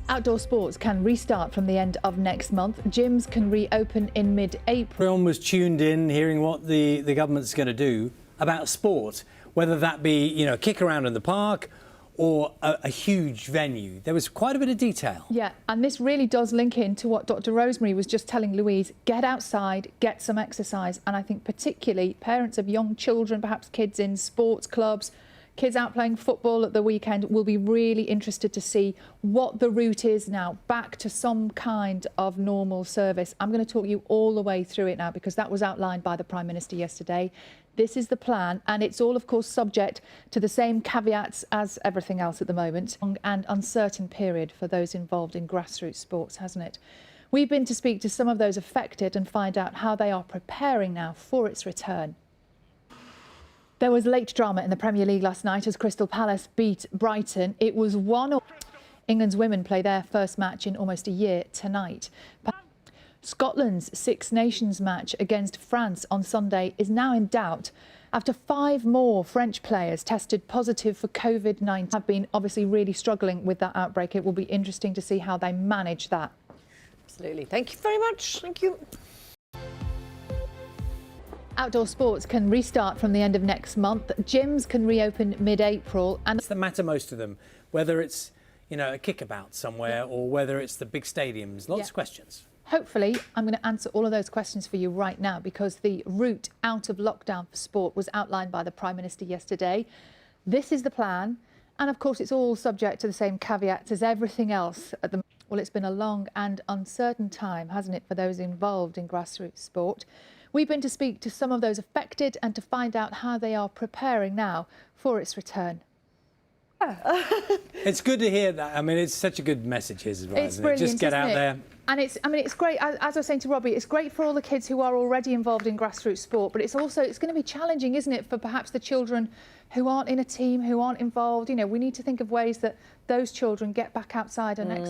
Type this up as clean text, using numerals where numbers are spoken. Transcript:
Outdoor sports can restart from the end of next month. Gyms can reopen in mid-April. Everyone was tuned in, hearing what the government's going to do about sport, whether that be, a kick around in the park or a huge venue. There was quite a bit of detail. Yeah, and this really does link in to what Dr. Rosemary was just telling Louise. Get outside, get some exercise. And I think particularly parents of young children, perhaps kids in sports clubs, kids out playing football at the weekend, will be really interested to see what the route is now back to some kind of normal service. I'm going to talk you all the way through it now because that was outlined by the Prime Minister yesterday. This is the plan, and it's all, of course, subject to the same caveats as everything else at the moment. And uncertain period for those involved in grassroots sports, hasn't it? We've been to speak to some of those affected and find out how they are preparing now for its return. There was late drama in the Premier League last night as Crystal Palace beat Brighton. It was 1-1. England's women play their first match in almost a year tonight. Scotland's Six Nations match against France on Sunday is now in doubt after 5 more French players tested positive for COVID-19. Have been obviously really struggling with that outbreak. It will be interesting to see how they manage that. Absolutely. Thank you very much. Thank you. Outdoor sports can restart from the end of next month. Gyms can reopen mid-April. And It's the matter most of them, whether it's, a kickabout somewhere or whether it's the big stadiums. Lots of questions. Hopefully, I'm going to answer all of those questions for you right now because the route out of lockdown for sport was outlined by the Prime Minister yesterday. This is the plan. And of course, it's all subject to the same caveats as everything else at the moment. Well, it's been a long and uncertain time, hasn't it, for those involved in grassroots sport. We've been to speak to some of those affected and to find out how they are preparing now for its return. It's good to hear that. I mean, it's such a good message as well, It's isn't it? brilliant, Just get isn't out it? there. And it's great, as I was saying to Robbie, it's great for all the kids who are already involved in grassroots sport, but it's going to be challenging, isn't it, for perhaps the children who aren't in a team, who aren't involved. We need to think of ways that those children get back outside and